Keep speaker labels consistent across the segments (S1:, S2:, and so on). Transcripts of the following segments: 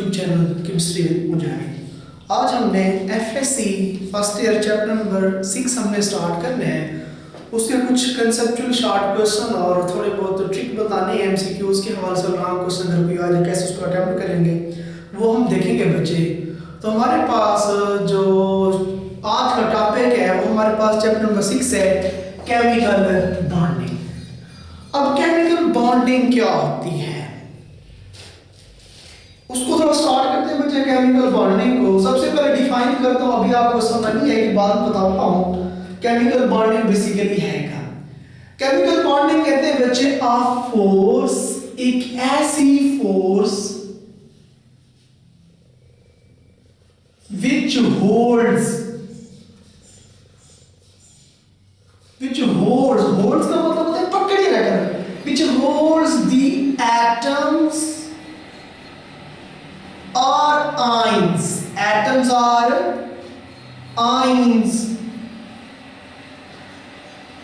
S1: YouTube channel chemistry with मुजाहिद। आज हमने FSc first year chapter number 6 हमने स्टार्ट करने हैं। उसके कुछ कंसेप्चुअल शॉर्ट क्वेश्चन और थोड़े बहुत ट्रिक बताने हैं एमसीक्यूज के हवाले से। लॉन्ग क्वेश्चन अगर कोई आ जाए कैसे उसको अटेम्प्ट करेंगे वो हम देखेंगे बच्चे। तो हमारे पास जो आज का टॉपिक है वो हमारे पास चैप्टर नंबर 6 है, केमिकल बॉन्डिंग। अब केमिकल बॉन्डिंग क्या होती है उसको थोड़ा स्टार्ट करते हैं बच्चे। केमिकल बॉन्डिंग को सबसे पहले डिफाइन करता हूं, अभी आपको समझ नहीं है कि बाद में बताता हूं केमिकल बॉन्डिंग बेसिकली है क्या। केमिकल बॉन्डिंग कहते हैं बच्चे आ फोर्स, एक ऐसी फोर्स which holds का मतलब होता है पकड़े रखना, which holds the atoms or ions, atoms are ions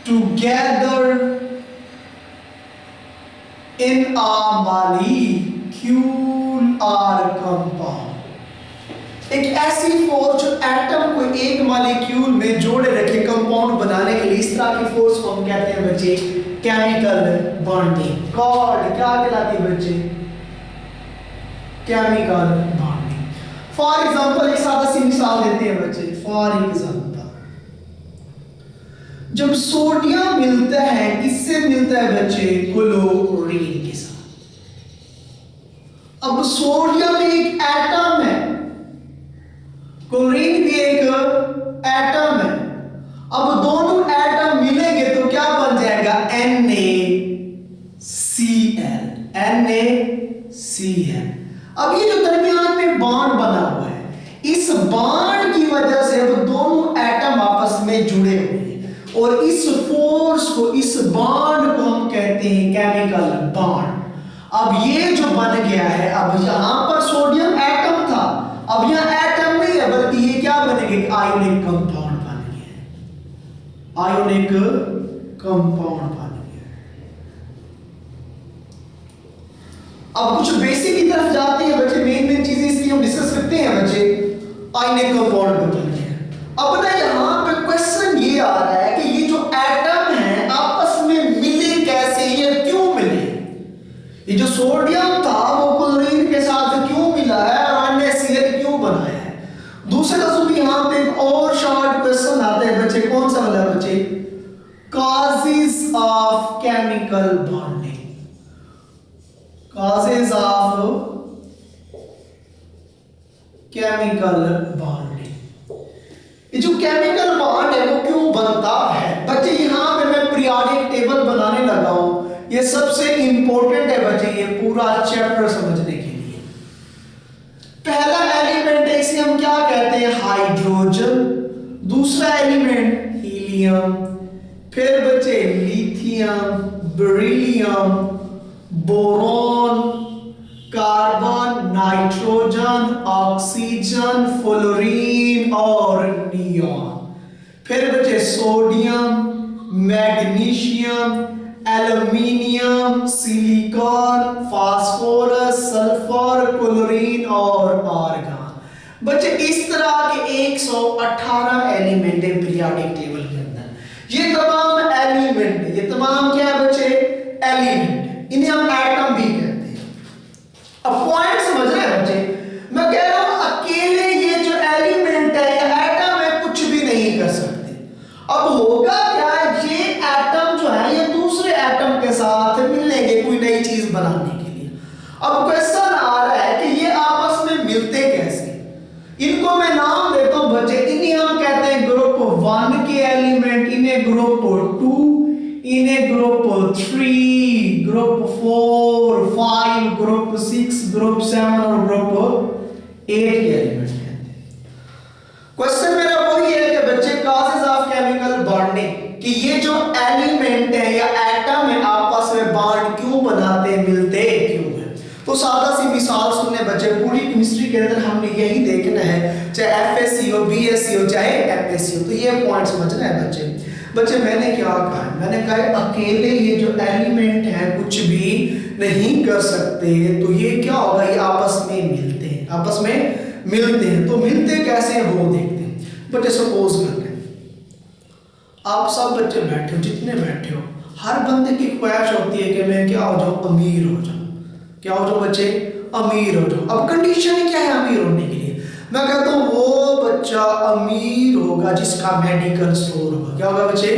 S1: together in a molecule or compound। एक ऐसी फोर्स जो एटम को एक मॉलिक्यूल में जोड़े रखे कंपाउंड बनाने के लिए, इस तरह की फोर्स को हम कहते हैं बच्चे केमिकल बॉन्डिंग। कॉल्ड क्या कहलाती है बच्चे? Chemical bonding. फॉर एग्जांपल एक सादा सी मिसाल देते हैं बच्चे। फॉर एग्जांपल जब सोडियम मिलता है, किससे मिलता है बच्चे? क्लोरीन के साथ। अब सोडियम एक एटम है, क्लोरीन भी एक एटम है। अब दोनों एटम मिलेंगे तो क्या बन जाएगा? NaCl। अब ये जो दरमियान में बॉन्ड बना हुआ है, इस बॉन्ड की वजह से अब दोनों एटम आपस में जुड़े हुए हैं और इस फोर्स को, इस बॉन्ड को हम कहते हैं केमिकल बॉन्ड। अब ये जो बन गया है, अब यहां पर सोडियम एटम था, अब यहां एटम नहीं है बल्कि ये क्या बनेगा? आयोनिक कंपाउंड बन गया है। आयोनिक कंपाउंड बन गया है। अब कुछ बेसिक की तरफ जाते हैं बच्चे। मेन चीजें इसकी हम डिस्कस करते हैं बच्चे। आयोनिक कंपाउंड बन गया। अब ना यहां पे क्वेश्चन ये आ रहा है कि ये जो एटम है आपस में मिले कैसे, ये क्यों मिले? ये जो सोडियम था वो क्लोरीन के साथ क्यों मिला है और NaCl क्यों बनाया है? दूसरा भी यहां पे एक और शॉर्ट क्वेश्चन आता है बच्चे। कौन सा वाला बच्चे? Causes of chemical bonding. Causes of chemical bonding. ये जो केमिकल बॉन्ड है वो क्यों बनता है बच्चे? यहां पे मैं पीरियोडिक टेबल बनाने लगा हूं। ये सबसे इंपॉर्टेंट है बच्चे ये पूरा चैप्टर समझने के लिए। पहला एलिमेंट है, इसे हम क्या कहते हैं? हाइड्रोजन। दूसरा एलिमेंट हीलियम, फिर बच्चे lithium, beryllium, boron, carbon, nitrogen, oxygen, fluorine और नियॉन। फिर बच्चे sodium, magnesium, aluminium, silicon, phosphorus, sulphur, chlorine और आर्गन। बच्चे इस तरह के 118 एलिमेंट है पीरियोडिक टेबल के अंदर। ये तमाम एलिमेंट, ये तमाम क्या है बच्चे? एलिमेंट। इन्हें हम एटम भी कहते हैं। अब पॉइंट समझ रहे हैं बच्चे? मैं कह रहा हूं अकेले ये जो एलिमेंट है या एटम है कुछ भी नहीं कर सकते। अब होगा क्या? ये एटम जो है ये दूसरे एटम के साथ मिलेंगे कोई नई चीज बनाने के लिए। अब क्वेश्चन आ रहा है कि ये आपस में मिलते कैसे? इनको मैं नाम देता हूं बच्चे। इन्हें हम कहते हैं ग्रुप 1 के एलिमेंट, इन्हें ग्रुप 2, इन्हें ग्रुप 3, ग्रुप 4, 5, ग्रुप 6, ग्रुप 7 और ग्रुप 8 के एलिमेंट कहते हैं। क्वेश्चन मेरा वही है कि बच्चे कॉजेस ऑफ केमिकल बॉन्डिंग, कि ये जो एलिमेंट है या एटम है आपस में बॉन्ड क्यों बनाते, मिलते क्यों है। तो सादा सी मिसाल सुनने बच्चे। पूरी केमिस्ट्री के अंदर हमने यही देखना है, चाहे एफएससी हो, बीएससी हो, चाहे एमएससी हो। तो ये पॉइंट समझना है बच्चे। बच्चे मैंने क्या कहा है, मैंने कहा है अकेले ये जो एलिमेंट है कुछ भी नहीं कर सकते, तो ये क्या होगा, ये आपस में मिलते हैं, आपस में मिलते हैं। तो मिलते कैसे हैं वो देखते हैं। बच्चे सपोज करते हैं आप सब बच्चे बैठे हो, जितने बैठे हो, हर बंदे की ख्वाहिश होती है कि मैं क्या हो जाऊं, अमीर हो जाऊं। क्या हो जाऊं बच्चे, अमीर हो जाऊं। अब कंडीशन क्या है अमीर होने के लिए, मैं कहता हूं वो बच्चा अमीर होगा जिसका मेडिकल स्टोर होगा। क्या होगा बच्चे,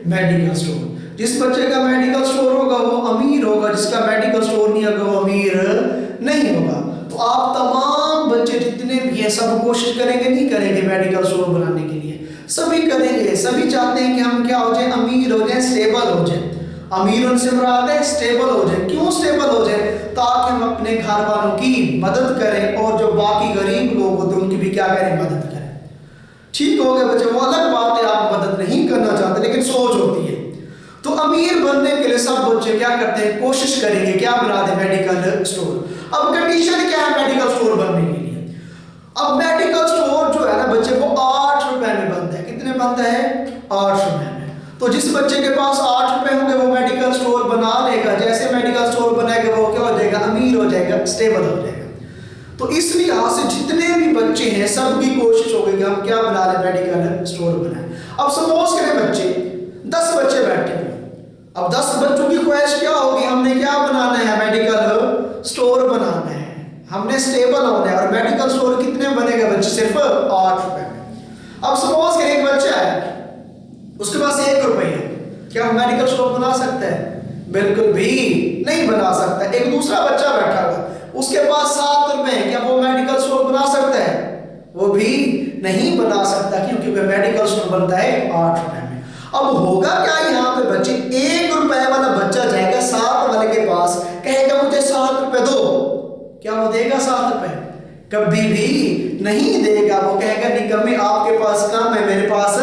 S1: मेडिकल स्टोर। जिस बच्चे का मेडिकल स्टोर होगा वो अमीर होगा, जिसका मेडिकल स्टोर नहीं होगा वो अमीर नहीं होगा। तो आप तमाम बच्चे जितने भी हैं सब कोशिश करेंगे, नहीं करेंगे मेडिकल स्टोर बनाने के लिए, सभी करेंगे। सभी चाहते हैं कि हम क्या हो जाए, अमीर हो जाए, स्टेबल हो जाए। अमीर उनसे मुराद है स्टेबल हो जाए। क्यों स्टेबल हो जाए, ताकि हम अपने घर वालों की मदद करें और जो बाकी गरीब लोग होते हैं उनकी भी क्या करें, मदद करें। ठीक हो गया बच्चे, वो अलग बात है आप मदद नहीं करना चाहते लेकिन सोच होती है। तो अमीर बनने के लिए सब बच्चे क्या करते हैं, कोशिश करेंगे क्या बना दे, मेडिकल स्टोर। अब कंडीशन क्या है मेडिकल स्टोर बनने के लिए, अब मेडिकल स्टोर जो है ना बच्चे वो 8 रुपए में बनता है। कितने बनता है, 8 रुपए में। तो जिस बच्चे के पास 8 रुपए होंगे वो मेडिकल स्टोर बना लेगा। जैसे मेडिकल स्टोर बनाएगा वो क्या हो जाएगा, अमीर हो जाएगा, स्टेबल हो जाएगा। तो इस लिहाज से जितने भी बच्चे हैं सबकी कोशिश होगी कि हम क्या बना लें, मेडिकल स्टोर बनाएं। अब सपोज करें बच्चे 10 बच्चे बैठे हैं, अब 10 बच्चों की ख्वाहिश क्या होगी, हमने क्या बनाना है, मेडिकल स्टोर बनाना है, हमने स्टेबल होना है। और मेडिकल स्टोर कितने बनेगा बच्चे, सिर्फ 8 रुपए में। अब सपोज करें एक बच्चा है उसके पास 1 रुपए है, क्या हम मेडिकल स्टोर बना सकते हैं, बिल्कुल भी नहीं बना सकता। एक दूसरा बच्चा बैठा हुआ उसके पास 7 रुपए है, क्या वो मेडिकल स्टोर बना सकता है, वो भी नहीं बना सकता, क्योंकि वह मेडिकल स्टोर बनता है 8 रुपए में। अब होगा क्या यहाँ पे बच्चे, 1 रुपए वाला बच्चा जाएगा 7 वाले के पास, कहेगा मुझे 7 रुपए दो, क्या वो देगा 7 रुपए, कभी भी नहीं देगा। वो कहेगा निकम्मे आपके पास कम है, मेरे पास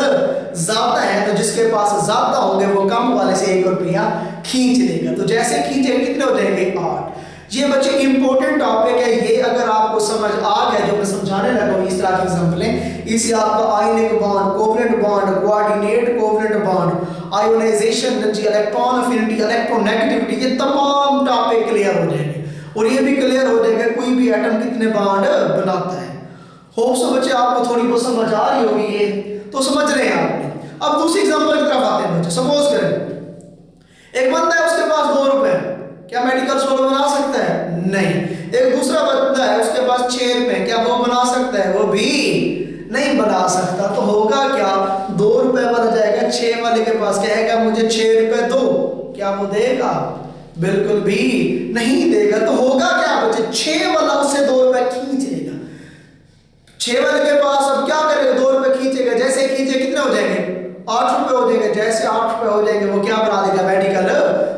S1: ज्यादा है। तो जिसके पास ज्यादा होंगे वो कम वाले से 1 रुपया खींच लेगा। तो जैसे खींचेगा कितने हो जाएंगे, 8। ये बच्चे इंपॉर्टेंट टॉपिक है, ये अगर आपको समझ आ गया जो मैं समझाने लगा हूं, इस तरह की एग्जांपलें, इससे आपका ionic bond, covalent bond, coordinate covalent bond, ionisation energy, electron affinity, electronegativity, ये तमाम टॉपिक क्लियर हो जाएंगे। और ये भी क्लियर हो जाएगा कोई भी एटम कितने बॉन्ड बनाता है। होप सो बच्चे आपको थोड़ी बहुत समझ आ रही होगी, ये तो समझ रहे हैं आपने। अब दूसरी एग्जांपल की तरफ आते हैं बच्चे। सपोज करें एक बंदा है उसके पास 2 रुपए, क्या मेडिकल स्टोर बना सकता है, नहीं। एक दूसरा बंदा है उसके पास 6 रुपए, क्या वो बना सकता है, वो भी नहीं बना सकता। तो होगा क्या, 2 रुपए वाला जाएगा 6 वाले के पास, कहेगा मुझे 6 रुपए दो, क्या वो देगा, बिल्कुल भी नहीं देगा। तो होगा क्या बच्चे, 6 वाला उससे 2 रुपए खींच लेगा। 6 वाले के पास अब क्या करेगा, 2 रुपए खींचेगा, जैसे खींचे कितने हो जाएंगे, 8 रुपए हो जाएंगे। जैसे 8 रुपए हो जाएंगे वो क्या बना देगा, मेडिकल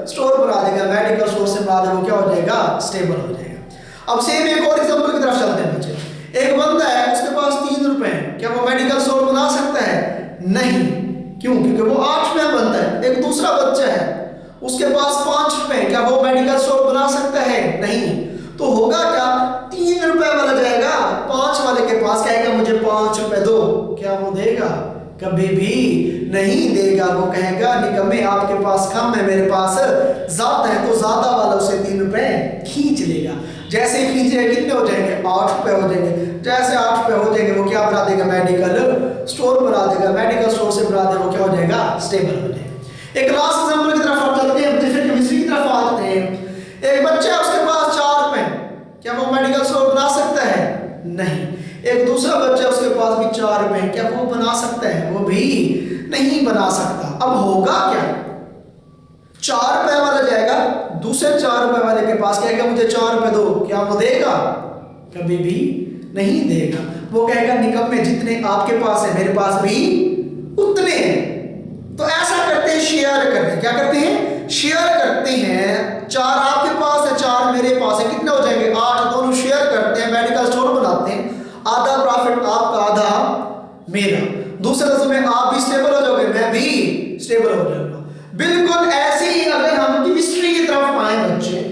S1: स्टोर बना देगा। मेडिकल स्टोर से बना देगा वो क्या हो जाएगा, स्टेबल हो जाएगा। अब सेम एक और एग्जांपल की तरफ चलते हैं बच्चे। एक बंदा है उसके पास 3 रुपए, क्या वो मेडिकल स्टोर बना सकता है, नहीं। क्यों, क्योंकि वो 8 रुपए बनता है। एक दूसरा बच्चा है उसके पास 5 रुपए, क्या वो मेडिकल स्टोर बना सकता है, नहीं। तो होगा क्या, 3 रुपए वाला जाएगा 5 वाले के पास, कहेगा मुझे 5 रुपए दो, क्या वो देगा, कभी भी नहीं देगा। वो कहेगा निकम्मे आपके पास कम है, मेरे पास ज्यादा है। तो ज्यादा वाला उसे 3 रुपए खींच लेगा। जैसे ही खींचेगा कितने हो जाएंगे, 8 रुपए हो जाएंगे। जैसे 8 रुपए हो जाएंगे वो क्या बना देगा, मेडिकल स्टोर बना देगा। मेडिकल स्टोर से बना देगा वो क्या हो जाएगा, स्टेबल हो जाएगा। एक लास्ट एग्जांपल की तरफ आप चलते हैं, डिफरेंट केमिस्ट्री की तरफ आते हैं। एक बच्चा है उसके पास 4 रुपए, क्या वो मेडिकल स्टोर बना सकता है, नहीं। एक दूसरा बच्चा उसके पास भी 4 रुपए, क्या वो बना सकता है, वो भी नहीं बना सकता। अब होगा क्या, 4 रुपए वाला जाएगा दूसरे 4 रुपए वाले के पास, कहेगा मुझे 4 रुपए दो, क्या वो देगा, कभी भी नहीं देगा। वो कहेगा निकम्मे जितने आपके पास है मेरे पास भी उतने हैं। तो ऐसा करते हैं, शेयर करते हैं। क्या करते हैं, शेयर करते हैं। 4 आपके पास है, 4 मेरे पास है, कितने हो जाएंगे, 8। दोनों शेयर करते हैं, मेडिकल स्टोर बनाते हैं। आधा प्रॉफिट आपका, आधा मेरा। दूसरे लफ्ज़ में आप भी स्टेबल हो जाओगे, मैं भी स्टेबल हो जाऊंगा। बिल्कुल ऐसे ही अगर हम केमिस्ट्री की तरफ आए बच्चे,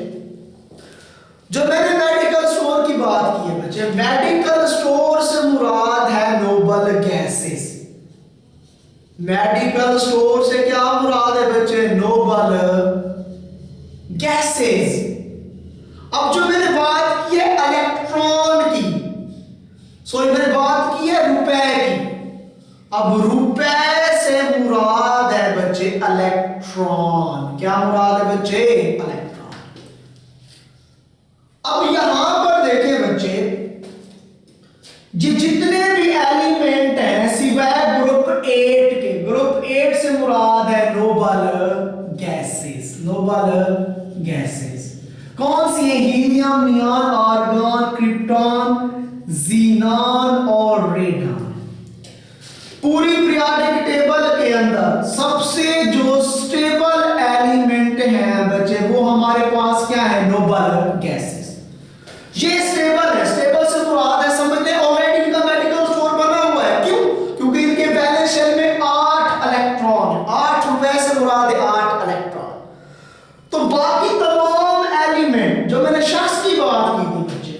S1: जो मैंने मेडिकल स्टोर की बात की है बच्चे, मेडिकल स्टोर से मुराद है नोबल गैसेस। मेडिकल स्टोर से क्या मुराद है बच्चे? Noble gases. अब जो मैंने बात की है इलेक्ट्रॉन की, सॉरी मैंने बात की है रुपए की, अब रुपए से मुराद है बच्चे इलेक्ट्रॉन। क्या मुराद है बच्चे? इलेक्ट्रॉन। अब यहां पर देखें बच्चे, जितने भी एलिमेंट हैं सिवाय ग्रुप 8 के, ग्रुप 8 से मुराद है नोबल गैसेस। नोबल गैसेस कौन सी है? Helium, neon, argon, krypton, xenon और रेडॉन। पूरी पीरियोडिक टेबल के अंदर सबसे जो स्टेबल एलिमेंट है बच्चे वो हमारे पास क्या है? Noble gases. ये स्टेबल है, स्टेबल से मुराद है समझते हैं ऑलरेडी इनका मेडिकल स्टोर बना हुआ है। क्यों? क्योंकि इनके वैलेंस शेल में 8 इलेक्ट्रॉन, 8 रुपए से मुराद है 8 इलेक्ट्रॉन। तो बाकी तमाम एलिमेंट जो मैंने शख्स की बात की थी बच्चे,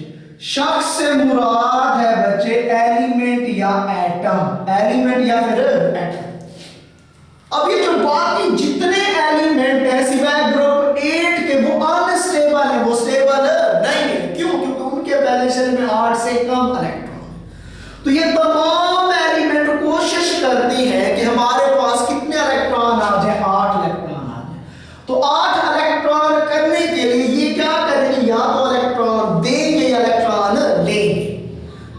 S1: शख्स से मुराद है बच्चे एलिमेंट या एटम, एलिमेंट या फिर एटम। अब ये जो बाकी जितने एलिमेंट है सिवाय ग्रुप 8 के वो अनस्टेबल है, वो स्टेबल नहीं है। क्यों? क्योंकि उनके वैलेंस शेल में 8 से कम इलेक्ट्रॉन। तो ये तमाम एलिमेंट कोशिश करती है कि हमारे पास कितने इलेक्ट्रॉन आ जाए? 8 इलेक्ट्रॉन आ जाए। तो 8 इलेक्ट्रॉन करने के लिए ये क्या करेंगे? या तो इलेक्ट्रॉन देंगे या इलेक्ट्रॉन लेंगे।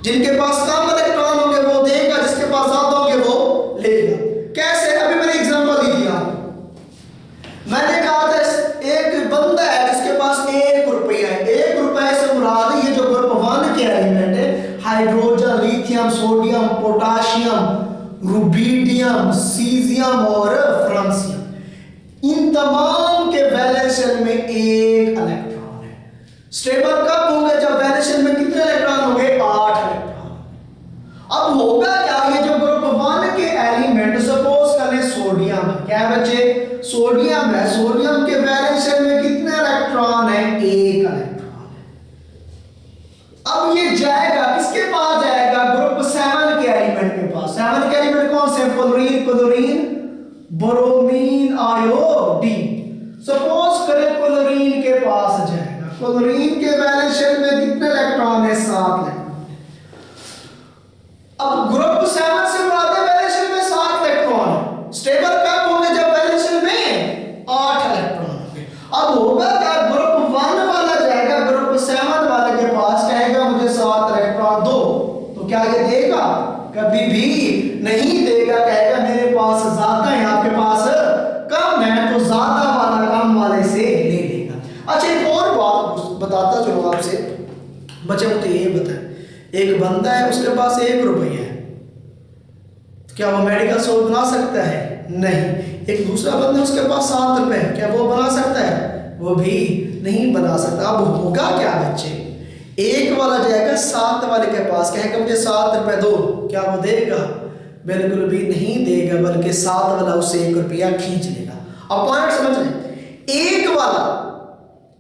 S1: जिनके पास कम इलेक्ट्रॉन होंगे वो देगा, जिसके पास ज्यादा होंगे वो लेगा। कैसे? अभी मैंने एग्जांपल दी थी आपको। मैंने कहा था एक बंदा है जिसके पास 1 रुपया है। 1 रुपए से मुराद ये जो ग्रुप 1 के एलिमेंट है, hydrogen, lithium, sodium, potassium, rubidium, caesium और फ्रांसियम, इन तमाम के वैलेंस शेल में 1 इलेक्ट्रॉन है। स्टेबल कब होंगे? जब वैलेंस शेल में कितने इलेक्ट्रॉन होंगे? 8 इलेक्ट्रॉन। अब होगा क्या? ये जो ग्रुप 1 के एलिमेंट सपोज करें सोडियम, क्या है बच्चे? सोडियम है। सोडियम के वैलेंस शेल में कितने इलेक्ट्रॉन है? 1 इलेक्ट्रॉन है। अब ये जाएगा किसके पास जाएगा? ग्रुप 7 के एलिमेंट के पास। 7 के एलिमेंट कौन से? Fluorine, chlorine, bromine, iodine. Suppose करें क्लोरीन के पास जाएगा। क्लोरीन के वैलेंस शेल में कितने इलेक्ट्रॉन है? 7 इलेक्ट्रॉन। अब ग्रुप 7 से मुराद है वैलेंस शेल में 7 इलेक्ट्रॉन है। स्टेबल कब होंगे? जब वैलेंस शेल में 8 इलेक्ट्रॉन होंगे। अब होगा क्या? ग्रुप 1 वाला जाएगा ग्रुप 7 वाले के पास, कहेगा मुझे 7 इलेक्ट्रॉन दो। तो क्या ये देगा? कभी भी नहीं देगा। कहेगा मेरे पास ज्यादा है, आपके पास कम है, तो ज्यादा वाला कम वाले से ले लेगा। अच्छा एक और बात बताता चलो आपसे बच्चे, मुझे ये बताएं, एक बंदा है उसके पास 1 रुपया है, क्या वो मेडिकल स्टोर बना सकता है? नहीं। एक दूसरा बंदा उसके पास 7 रुपए है, क्या वो बना सकता है? वो भी नहीं बना सकता। अब होगा क्या बच्चे? 1 वाला जाएगा 7 वाले के पास, कहेगा मुझे 7 रुपए दो, क्या वो देगा? बिल्कुल भी नहीं देगा, बल्कि 7 वाला उससे 1 रुपया खींच लेगा। अब पॉइंट समझ रहे? 1 वाला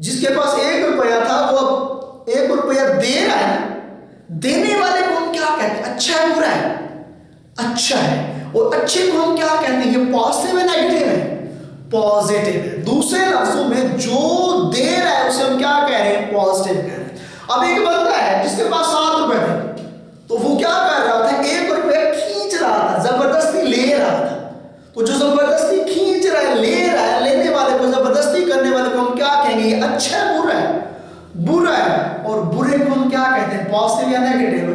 S1: जिसके पास 1 रुपया था वो अब 1 रुपया दे रहा है, देने वाले को हम क्या कहते हैं? अच्छा है बुरा है? अच्छा है। और अच्छे को हम क्या कहते हैं? ये पॉजिटिव है नेगेटिव है? पॉजिटिव है। दूसरे लफ्जों में जो दे रहा है उसे हम क्या कह रहे हैं? पॉजिटिव कह रहे हैं। अब एक बंदा है जिसके पास 7 रुपए थे, तो वो क्या कर रहा था? 1 रुपया खींच रहा था, जबरदस्ती ले रहा था। तो जो जबरदस्ती खींच रहा है, ले रहा है, लेने वाले को, जबरदस्ती करने वाले को हम क्या कहेंगे? ये अच्छा है बुरा है? बुरा है। और बुरे को हम क्या कहते हैं? पॉजिटिव या नेगेटिव?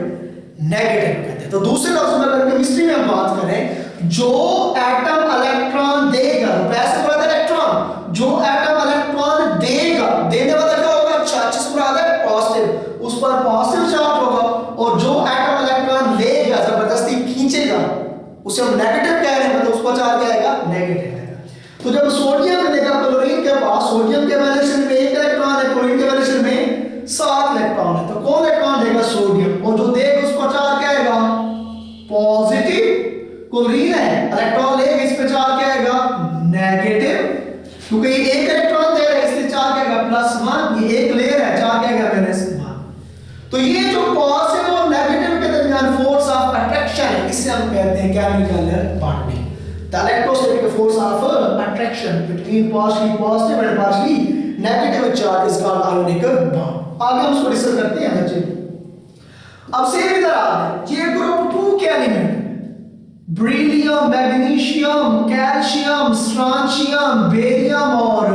S1: नेगेटिव कहते हैं। तो दूसरे लफ्ज में अगर केमिस्ट्री में हम बात करें, जो एटम इलेक्ट्रॉन देगा, वैसे बोला इलेक्ट्रॉन, जो एटम इलेक्ट्रॉन देगा, देने वाला क्या होगा? अच्छा, अच्छे से मुराद है पॉजिटिव, उस पर पॉजिटिव चार्ज होगा। और जो एटम इलेक्ट्रॉन लेगा, जबरदस्ती खींचेगा, उसे हम नेगेटिव कह रहे हैं, मतलब उस पर चार्ज क्या आएगा? नेगेटिव आएगा। तो जब सोडियम लेगा क्लोरीन के पास, सोडियम के वैलेंस शेल में 1 इलेक्ट्रॉन है, क्लोरीन के वैलेंस शेल में 7 इलेक्ट्रॉन है, तो कौन इलेक्ट्रॉन देगा? सोडियम। और जो देगा उस पर चार्ज क्या आएगा? पॉजिटिव। क्लोरीन है, इलेक्ट्रॉन लेगा, इस पे चार्ज क्या आएगा? नेगेटिव। क्योंकि ये 1 इलेक्ट्रॉन दे रहा है इसलिए चार्ज क्या आएगा? +1। ये 1 ले रहा है, चार्ज क्या आएगा? -1। तो ये जो पॉजिटिव और नेगेटिव के दरमियान फोर्स ऑफ अट्रैक्शन है, इसे हम कहते हैं chemical bonding. The electrostatic force of attraction between partially positive and partially negative charge is called ionic bond. आगे हम इसको डिस्कस करते हैं बच्चे। अब सेम इधर आ गए, ये ग्रुप 2 के element beryllium, magnesium, calcium, स्ट्रांशियम, barium और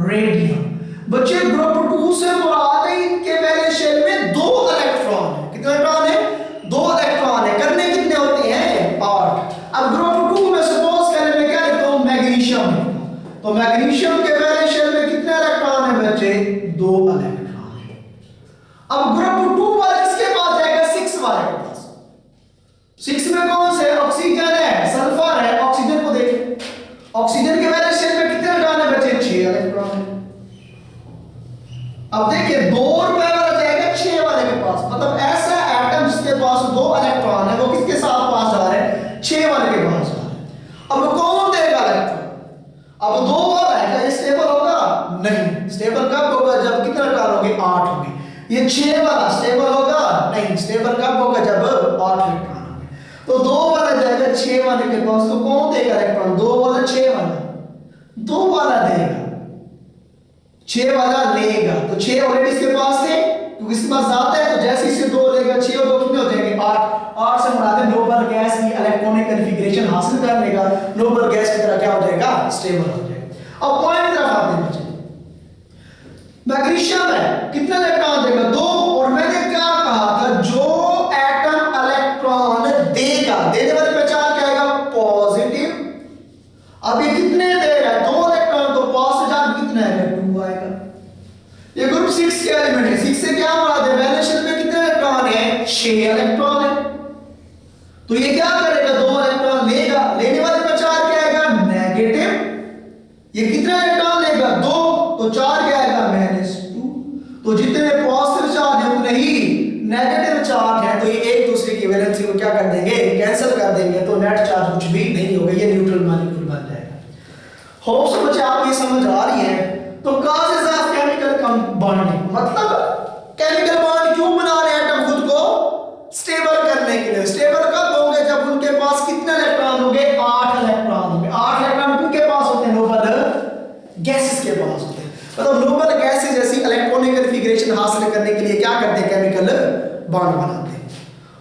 S1: रेडियम। बच्चे ग्रुप 2 से मुराद है इनके वैलेंस शेल में 2 इलेक्ट्रॉन है। कितने इलेक्ट्रॉन है? 2 इलेक्ट्रॉन है। करने कितने होते हैं? 8। अब ग्रुप 2 में सपोज करें मैं क्या लिखता हूं? मैग्नीशियम लिखता हूं। तो मैग्नीशियम के वैलेंस शेल में कितने इलेक्ट्रॉन है बच्चे? 2 इलेक्ट्रॉन है। अब ग्रुप 2 वाला किसके पास जाएगा? 6 वाले के पास। 6 में कौन से? ऑक्सीजन है, सल्फर है। ऑक्सीजन को देखें, ऑक्सीजन के वैलेंस शेल में कितने इलेक्ट्रॉन है बच्चे? 6 इलेक्ट्रॉन है। अब देखिए 2 रुपए वाला जाएगा 6 वाले के पास, मतलब ऐसा एटम जिसके पास 2 इलेक्ट्रॉन है वो किसके साथ पास जा रहा है? 6 वाले के पास जा रहा है। अब कौन देगा इलेक्ट्रॉन? अब 2 वाला है, क्या ये स्टेबल होगा? नहीं। स्टेबल कब होगा? जब कितने इलेक्ट्रॉन होंगे? 8 होंगे। ये 6 वाला स्टेबल होगा? नहीं। स्टेबल कब होगा? जब 8 इलेक्ट्रॉन होंगे। तो 2 वाला जाएगा 6 वाले के पास, तो कौन देगा इलेक्ट्रॉन? 2 वाला 6 वाला? 2 वाला देगा, 6 वाला लेगा। तो 6 ऑलरेडी इसके पास थे, क्योंकि इसके पास ज्यादा है, तो जैसे इससे 2 लेगा 6 और 2 कितने हो जाएंगे? 8। 8 से मुराद है नोबल गैस की इलेक्ट्रॉनिक कॉन्फ़िगरेशन हासिल करने का। नोबल गैस की तरह क्या हो जाएगा? स्टेबल हो जाएगा। अब पॉइंट की तरफ आते हैं बच्चे। मैग्नीशियम है, कितने इलेक्ट्रॉन देगा? 2। और मैंने क्या कहा था? जो एटम इलेक्ट्रॉन देगा, देने वाले पे चार्ज क्या आएगा? पॉजिटिव। अब ये कितने दे रहा है? 2 इलेक्ट्रॉन, तो पॉजिटिव चार्ज कितना है? 2 आएगा। ये ग्रुप 6 के एलिमेंट है। 6 से क्या मुराद है? वैलेंस शेल में कितने इलेक्ट्रॉन है? 6 इलेक्ट्रॉन है। तो ये क्या करेगा? 2 इलेक्ट्रॉन लेगा, लेने वाले पे चार्ज क्या आएगा? नेगेटिव। ये कितने इलेक्ट्रॉन लेगा? 2, तो चार्ज क्या आएगा? -2। तो जितने पॉजिटिव चार्ज है उतने ही नेगेटिव चार्ज है, तो ये एक दूसरे की वैलेंसी को क्या कर देंगे? कैंसिल कर देंगे। तो नेट चार्ज कुछ भी नहीं होगा, ये न्यूट्रल मॉलिक्यूल बन जाएगा। होप सो बच्चे आपको ये समझ आ रही है। तो कॉजेस ऑफ केमिकल बॉन्डिंग, मतलब केमिकल बॉन्ड क्यों बना रहे हैं एटम खुद को? स्टेबल करने के लिए। स्टेबल कब होंगे? जब उनके पास कितने इलेक्ट्रॉन होंगे? 8 इलेक्ट्रॉन होंगे। 8 इलेक्ट्रॉन किनके पास होते हैं? नोबल गैसेस के पास होते हैं। मतलब नोबल गैसेस जैसी इलेक्ट्रॉनिक कॉन्फ़िगरेशन हासिल करने के लिए क्या करते हैं? केमिकल बॉन्ड बनाते हैं।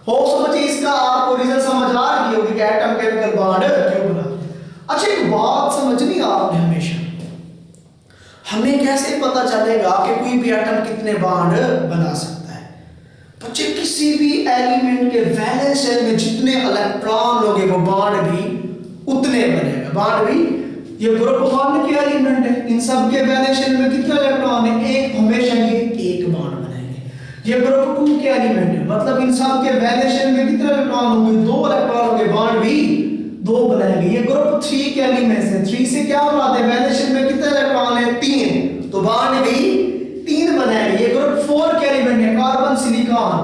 S1: होप सो बच्चे इसका आपको रीजन समझ आ रही होगी कि एटम केमिकल बॉन्ड क्यों बनाते हैं। अच्छा एक बात समझनी आपने हमेशा, हमें कैसे पता चलेगा कि कोई भी एटम कितने बॉन्ड बना सकता है? बच्चे किसी भी एलिमेंट के वैलेंस शेल में जितने इलेक्ट्रॉन होंगे वो बॉन्ड भी उतने बनेगा। बॉन्ड भी, ये ग्रुप 1 के एलिमेंट है, इन सब के वैलेंस शेल में कितने इलेक्ट्रॉन है? 1। हमेशा ये 1 बॉन्ड बनाएंगे। ये ग्रुप 2 के एलिमेंट है, मतलब इन सब के वैलेंस शेल में कितने इलेक्ट्रॉन होंगे? 2 इलेक्ट्रॉन होंगे, बॉन्ड भी 2 बनाएंगे। ये ग्रुप 3 के एलिमेंट्स हैं। 3 से क्या बनाते हैं? वैलेंस शेल में कितने इलेक्ट्रॉन है? 3, तो बॉन्ड भी 3 बनाएंगे। ये ग्रुप 4 के एलिमेंट है, कार्बन, सिलिकॉन।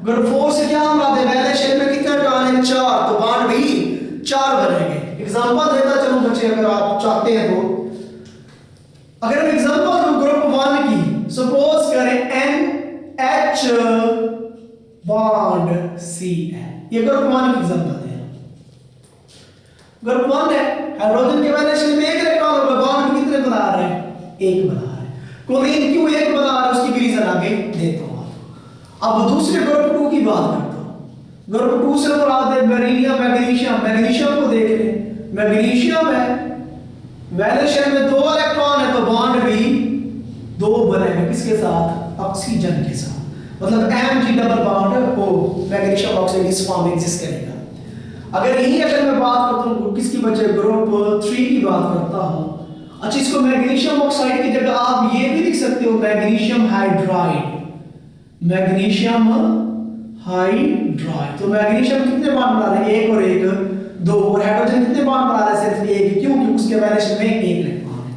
S1: ग्रुप 4 से क्या बनाते हैं? वैलेंस शेल में कितने इलेक्ट्रॉन है? 4, तो बॉन्ड भी 4 बनेंगे। एग्जांपल देता चलूं बच्चे, अगर आप चाहते हैं तो। अगर हम एग्जांपल दूं ग्रुप 1 की, सपोज करें NH बॉन्ड CN, ये ग्रुप 1 की एग्जांपल है। ग्रुप 1 है, हाइड्रोजन के वैलेंस शेल में 1 इलेक्ट्रॉन होगा, बॉन्ड कितने बना रहे हैं? 1 बना रहे हैं। क्लोरीन क्यों 1 बना रहा है? उसकी भी रीजन आगे देता हूं। अब दूसरे ग्रुप 2 की बात करता हूं। ग्रुप 2 से मुराद है बेरिलियम, मैग्नीशियम। मैग्नीशियम को देख लें, मैग्नीशियम है, वैलेंस शेल में 2 इलेक्ट्रॉन है, तो बॉन्ड भी 2 बनेगा। किसके साथ? ऑक्सीजन के साथ। मतलब Mg डबल बॉन्ड हो, मैग्नीशियम ऑक्साइड इस फॉर्म में एग्जिस्ट करेगा। अगर यही अगर मैं बात करता हूं किसकी बचे? ग्रुप 3 की बात करता हूं। अच्छा, इसको मैग्नीशियम ऑक्साइड की जगह आप ये भी लिख सकते हो मैग्नीशियम हाइड्राइड। Magnesium hydride. तो मैग्नीशियम कितने बॉन्ड बना रहे हैं? 1 और 1 2। और हाइड्रोजन कितने बॉन्ड बना रहे हैं? सिर्फ 1। क्यों? क्योंकि उसके वैलेंस शेल में 1 इलेक्ट्रॉन है।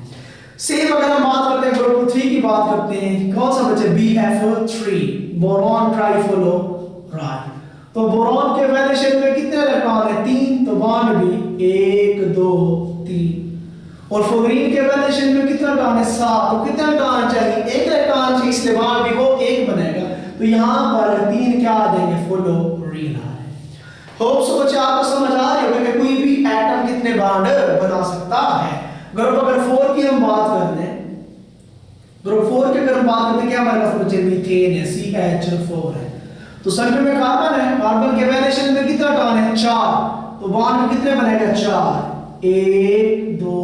S1: सेम अगर हम बात करते हैं ग्रुप 3 की बात करते हैं, कौन सा बचे? BF3, boron trifluoride. तो बोरॉन के वैलेंस शेल में कितने इलेक्ट्रॉन है? 3, तो बॉन्ड भी 1 2 3। और फ्लोरीन के वैलेंस शेल में कितना इलेक्ट्रॉन है? 7, तो कितने इलेक्ट्रॉन चाहिए? 1 इलेक्ट्रॉन चाहिए, इसलिए बॉन्ड भी वो 1 बनेगा। तो यहां पर 3 क्या आ जाएंगे? फ्लोरीन आ रहे हैं। होप सो बच्चे आपको समझ आ रही होगी कि कोई भी एटम कितने कितने बॉन्ड बना सकता है। ग्रुप अगर 4 की हम बात कर लें, ग्रुप 4 की अगर हम बात करते हैं, क्या हमारे पास बचे मीथेन है, CH4 है, तो सेंटर में कार्बन है, कार्बन के वैलेंशन में कितना टर्न है 4, तो बॉन्ड कितने बनेगा 4, 1 2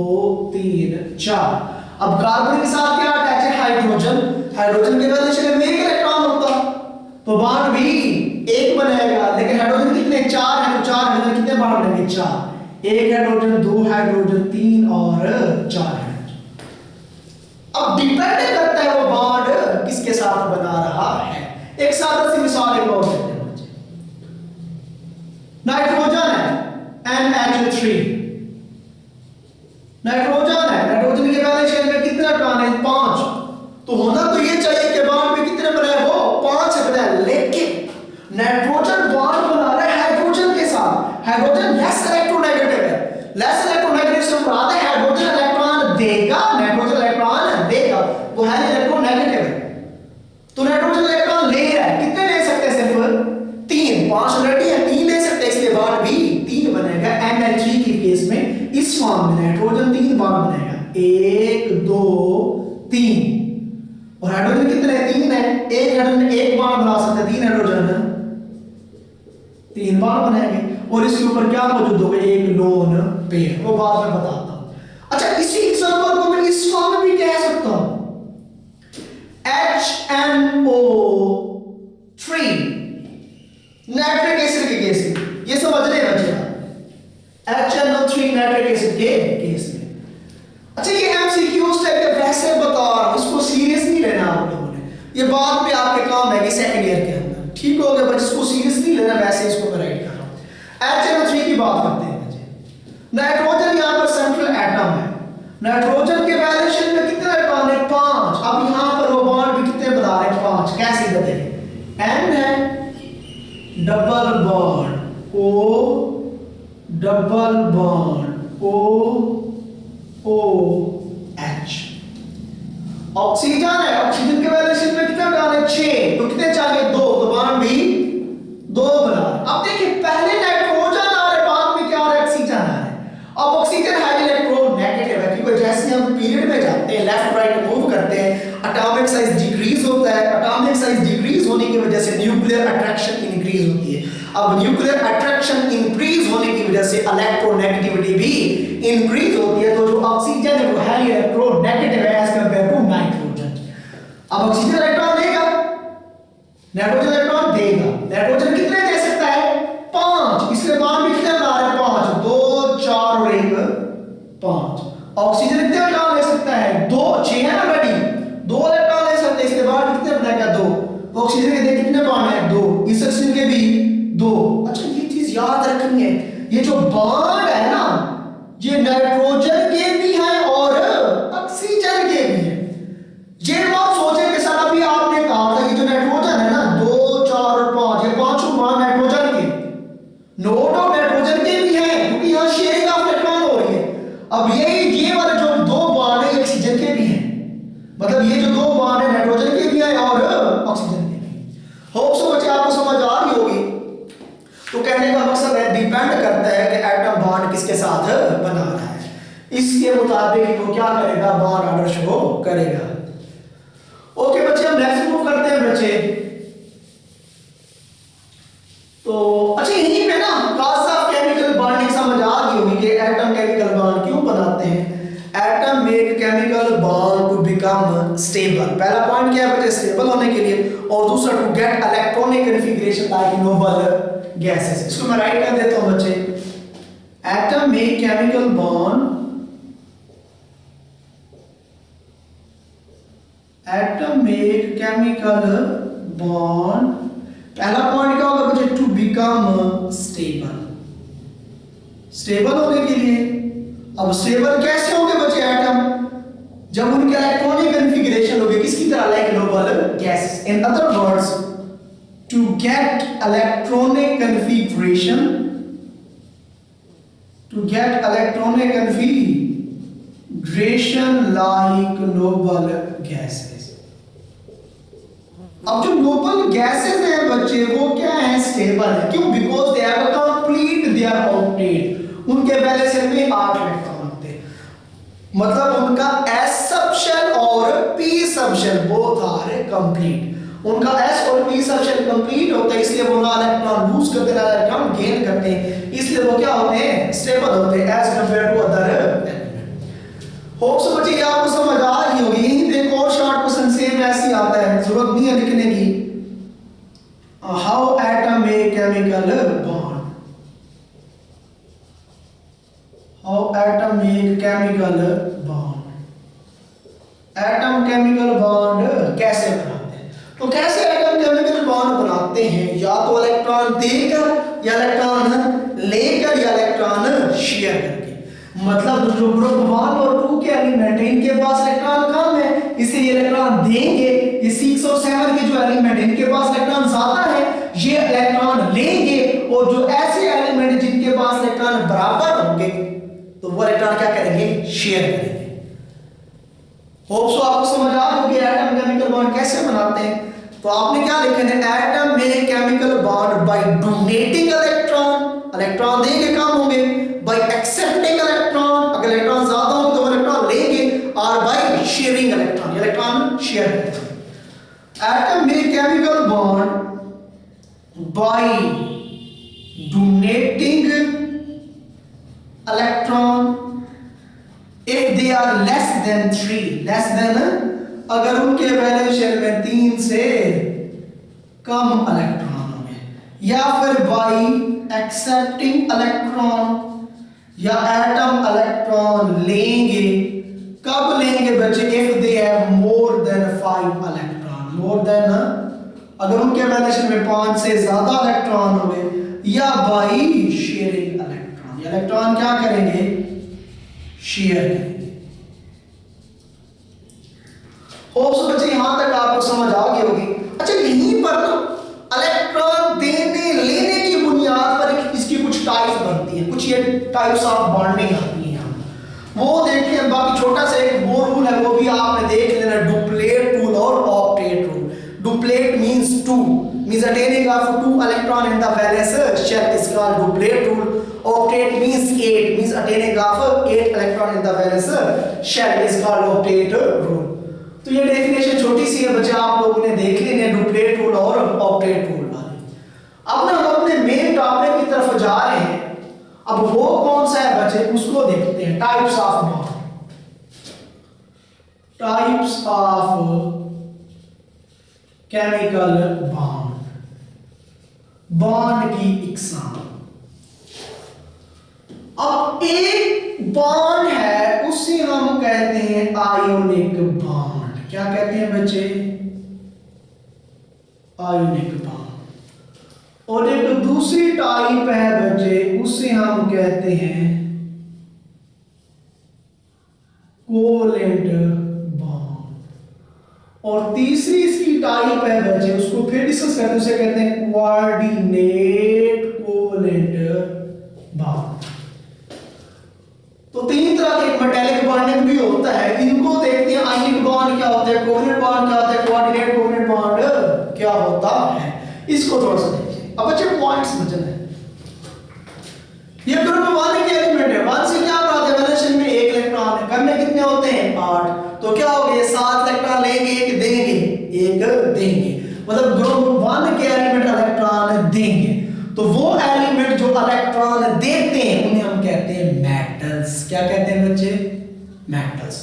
S1: 3 4। अब कार्बन के साथ क्या अटैच है हाइड्रोजन, हाइड्रोजन के वैलेंशन में एक इलेक्ट्रॉन होता तो बॉन्ड भी एक बनेगा, लेकिन हाइड्रोजन कितने 4 है, तो 4 हाइड्रोजन कितने बॉन्ड बनेंगे 4, एक हाइड्रोजन 2 हाइड्रोजन 3 और 4 हाइड्रोजन। अब डिपेंड करता है वो बॉन्ड किसके साथ बना रहा है। एक सादा सी मिसाल एक और देते हैं बच्चे, नाइट्रोजन है NH3, नाइट्रोजन है, नाइट्रोजन के वैलेंस में कितना टर्न है 5, तो होना तो ये चाहिए कि बॉन्ड में कितने बने वो 5 बने, लेकिन नाइट्रोजन बॉन्ड बना रहा है हाइड्रोजन के साथ, हाइड्रोजन लेस इलेक्ट्रोनेगेटिव है, लेस इलेक्ट्रोनेगेटिव से मुराद है हाइड्रोजन इलेक्ट्रॉन देगा, नाइट्रोजन इलेक्ट्रॉन देगा, वो है इलेक्ट्रोनेगेटिव है, तो नाइट्रोजन इलेक्ट्रॉन ले रहा है, कितने ले सकते हैं सिर्फ 3, 5 ऑलरेडी है 3 ले सकते हैं, इसलिए बॉन्ड भी 3 बनेगा। NH3 के केस में इस फॉर्म में नाइट्रोजन 3 बॉन्ड बनेगा, 1 2 3, और हाइड्रोजन कितने 3 है, एक हाइड्रोजन एक बॉन्ड बना सकता है, 3 हाइड्रोजन 3 बॉन्ड बनेंगे, और इसके ऊपर क्या मौजूद होगा एक लोन पेयर, वो बाद में बताता हूं। अच्छा, इसी एग्जांपल को मैं इस फॉर्म में भी कह सकता हूं, HNO3 नाइट्रिक एसिड के केस में, ये समझ रहे हैं बच्चे, HNO3 नाइट्रिक एसिड के केस में। अच्छा, ये एमसीक्यूज टाइप के वैसे बता रहा हूं, इसको सीरियस नहीं लेना आप लोगों ने, ये बाद में आपके काम है कि सेकंड ईयर के अंदर, ठीक हो गया बच्चे, इसको सीरियस नहीं लेना, वैसे इसको मैं राइट कर रहा हूं। HNO3 की बात करते हैं बच्चे, नाइट्रोजन यहां पर सेंट्रल एटम है, नाइट्रोजन के वैलेंशन में कितने इलेक्ट्रॉन है 5, अब यहां पर वो बॉन्ड भी कितने बना रहे हैं 5, कैसे बदलेंगे, N है double bond O double bond O H, oxygen है, ऑक्सीजन के वैलेंशन में कितना डाले 6, तो कितने चाहिए 2, तो बॉन्ड भी 2 बना। अब देखिए पहले नाइट्रोजन आ रहा है, बाद में क्या आ रहा है ऑक्सीजन आ रहा है। अब ऑक्सीजन है इलेक्ट्रोनेगेटिव है, क्योंकि जैसे हम पीरियड में जाते हैं लेफ्ट राइट मूव करते हैं, एटॉमिक साइज डिक्रीज होता है, एटॉमिक साइज डिक्रीज होने की वजह से न्यूक्लियर अट्रैक्शन इंक्रीज होती है। अब न्यूक्लियर अट्रैक्शन इंक्रीज होने की वजह से इलेक्ट्रोनेगेटिविटी भी इंक्रीज होती है, तो जो ऑक्सीजन है वो है इलेक्ट्रोनेगेटिव है एज कंपेयर टू नाइट्रोजन। अब ऑक्सीजन इलेक्ट्रॉन देगा, नाइट्रोजन इलेक्ट्रॉन देगा, नाइट्रोजन कितने दे सकता है 5, इसलिए बॉन्ड भी कितने बना रहे हैं 5, 2 4 और 1 5। ऑक्सीजन कितने इलेक्ट्रॉन ले सकता है 2, 6 है ऑलरेडी, 2 इलेक्ट्रॉन ले सकते हैं, इसके बाद कितने बनेगा 2, ऑक्सीजन के देख कितने बॉन्ड है 2, इस ऑक्सीजन के भी 2। अच्छा, ये चीज याद रखनी है, ये जो बॉन्ड है ना ये नाइट्रोजन के भी है और ऑक्सीजन के भी है। ये बात सोचे कि सर अभी आपने कहा था ये जो नाइट्रोजन है ना 2 4 और 5, ये पांचों बॉन्ड नाइट्रोजन के, नो डाउट नाइट्रोजन के भी है, क्योंकि यहां शेयरिंग ऑफ इलेक्ट्रॉन हो रही है। अब ये वाले जो 2 बॉन्ड है ऑक्सीजन के भी है, मतलब ये जो 2 बॉन्ड है नाइट्रोजन के भी है और ऑक्सीजन के भी। होप सो बच्चे आपको समझ आ रही होगी। तो कहने का मकसद है डिपेंड करता है कि एटम बॉन्ड किसके साथ बना रहा है, इसके मुताबिक वो क्या करेगा बॉन्ड ऑर्डर शो करेगा। ओके बच्चे, हम नेक्स्ट मूव करते हैं बच्चे। तो अच्छा, यहीं पे ना कॉज ऑफ केमिकल बॉन्डिंग समझ आ गई होगी कि एटम केमिकल बॉन्ड क्यों बनाते हैं। Atom make chemical bond to become stable, पहला पॉइंट क्या है बच्चे स्टेबल होने के लिए, और दूसरा to get electronic configuration like noble gases. इसको मैं राइट कर देता हूं बच्चे, atom make chemical bond, atom make chemical bond, पहला पॉइंट क्या होगा बच्चे टू बिकम स्टेबल, स्टेबल होने के लिए। अब स्टेबल कैसे होंगे बच्चे एटम, जब उनके इलेक्ट्रॉनिक कन्फिगरेशन होगी किसकी तरह like noble gases. In other words to get electronic configuration, to get electronic configuration like noble gases। अब जो noble gases हैं बच्चे वो क्या है स्टेबल है, क्यों, because they have complete their octet, उनके वैलेंस शेल में 8 इलेक्ट्रॉन होते हैं। मतलब उनका s सब शेल और p sub shell both are complete. उनका s और p सब शेल कंप्लीट होता है, इसलिए वो ना इलेक्ट्रॉन लूज करते ना इलेक्ट्रॉन गेन करते हैं, इसलिए वो क्या होते हैं, स्टेबल होते हैं as compare to other element. Hope so बच्चे आपको समझ आ रही होगी। यहीं पे एक और शॉर्ट क्वेश्चन सेम ऐसे ही आता है, जरूरत नहीं है लिखने की। How atom make chemical bond, how atom make chemical bond, atom chemical bond कैसे बनाते हैं? तो कैसे एटम केमिकल बॉन्ड बनाते हैं, या तो इलेक्ट्रॉन देकर या इलेक्ट्रॉन लेकर या इलेक्ट्रॉन शेयर करके। मतलब जो ग्रुप 1 और 2 के एलिमेंट है इनके पास इलेक्ट्रॉन कम है, इसलिए इलेक्ट्रॉन देंगे। ये 6 और 7 के जो एलिमेंट है इनके पास इलेक्ट्रॉन ज्यादा है, ये इलेक्ट्रॉन लेंगे। और जो ऐसे एलिमेंट है जिनके पास इलेक्ट्रॉन बराबर होंगे तो वो इलेक्ट्रॉन क्या करेंगे, शेयर करेंगे। होप सो आपको समझ आ रही होगी एटम केमिकल बॉन्ड कैसे बनाते हैं। तो आपने क्या लिखा है, एटम में chemical bond by donating electron, electron देंगे कम होंगे, बाय एक्सेप्टिंग इलेक्ट्रॉन, अगर इलेक्ट्रॉन ज्यादा होंगे तो इलेक्ट्रॉन लेंगे, और by sharing electron, electron share करेंगे। एटम में chemical bond by donating electron if they are less than 3, less than अगर उनके वैलेंस शेल में 3 से कम इलेक्ट्रॉन होंगे, या फिर बाई एक्सेप्टिंग इलेक्ट्रॉन, या एटम इलेक्ट्रॉन लेंगे। कब लेंगे बच्चे, if they have more than 5 electron, more than अगर उनके वैलेंस शेल में 5 से ज्यादा इलेक्ट्रॉन होंगे, या बाई शेयरिंग इलेक्ट्रॉन, इलेक्ट्रॉन क्या करेंगे, शेयर करेंगे। होप सो बच्चे यहां तक आपको समझ आ गई होगी। अच्छा यहीं पर ना इलेक्ट्रॉन देने लेने की बुनियाद पर इसकी कुछ टाइप्स बनती हैं, कुछ ये टाइप्स ऑफ बॉन्डिंग आती हैं, वो देखते हैं। बाकी छोटा सा एक वो रूल है, वो भी आपने देख लेना, डुप्लेट रूल और octet rule. Duplet means 2, means attaining of 2 electron in the valence shell is called duplet rule. Octet means 8, means attaining of 8 electron in the valence shell is called octet rule. तो ये definition छोटी सी है बच्चे, आप लोगों ने देख ली है डुप्लेट रूल और ऑक्टेट रूल वाली। अब ना हम अपने मेन टॉपिक की तरफ जा रहे हैं। अब वो कौन सा है बच्चे, उसको देखते हैं। Types of bond, types of chemical bond, bond की इकसाम। अब एक बॉन्ड है उसे हम कहते हैं आयोनिक बॉन्ड। क्या कहते हैं बच्चे, आयोनिक बॉन्ड। और एक दूसरी टाइप है बच्चे, उसे हम कहते हैं कोवेलेंट बॉन्ड। और तीसरी इसकी टाइप है बच्चे, उसको फिर डिस्कस करते हैं, उसे कहते हैं कोऑर्डिनेट कोवेलेंट बॉन्ड। तो 3 तरह के मेटालिक बॉन्डिंग भी होता है, इनको देखते हैं। आयनिक बॉन्ड क्या होता है, कोवेलेंट बॉन्ड क्या होता है, कोऑर्डिनेट कोवेलेंट बॉन्ड क्या होता है, इसको थोड़ा सा देखिए। अब बच्चे पॉइंट्स समझना है। ये ग्रुप 1 के एलिमेंट है, 1 से क्या प्राप्त है, वैलेंस शेल में 1 इलेक्ट्रॉन है, करने कितने होते हैं, 8। तो क्या हो गया, 7 इलेक्ट्रॉन लेंगे, 1 देंगे, 1 देंगे। मतलब ग्रुप 1 के एलिमेंट इलेक्ट्रॉन देंगे। तो वो एलिमेंट जो इलेक्ट्रॉन देते हैं उन्हें हम कहते हैं मेटल्स। क्या कहते हैं बच्चे, metals.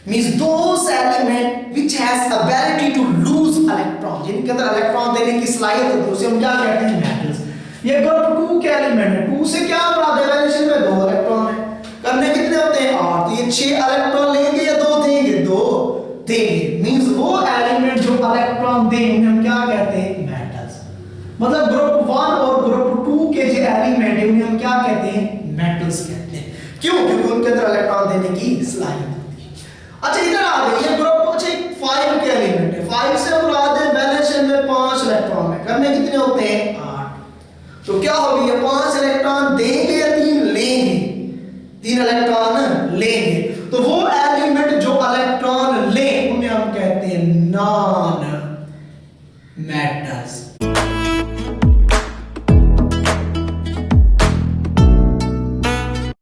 S1: Means those element which has ability to lose electron, जिनके अंदर इलेक्ट्रॉन देने की सलाहियत होती है, उसे हम क्या कहते हैं, मेटल्स। ये ग्रुप 2 के एलिमेंट है, 2 से क्या प्राप्त है, वैलेंस शेल में 2 इलेक्ट्रॉन है, करने कितने होते हैं, 8। तो ये 6 इलेक्ट्रॉन लेंगे या 2 देंगे, 2 देंगे। मींस वो एलिमेंट जो इलेक्ट्रॉन देंगे उन्हें हम क्या कहते हैं, मेटल्स। मतलब ग्रुप 1 और ग्रुप 2 के जो एलिमेंट है उन्हें हम क्या कहते हैं, मेटल्स कहते हैं। क्यों, क्योंकि उनके अंदर इलेक्ट्रॉन देने की सलाहियत होती है। अच्छा इधर आ गए ये ग्रुप, अच्छा 5 के एलिमेंट है, 5 से मुराद है वैलेंस शेल में 5 इलेक्ट्रॉन है, करने कितने होते हैं, 8। तो क्या होगी, ये 5 इलेक्ट्रॉन देंगे या 3 लेंगे, 3 इलेक्ट्रॉन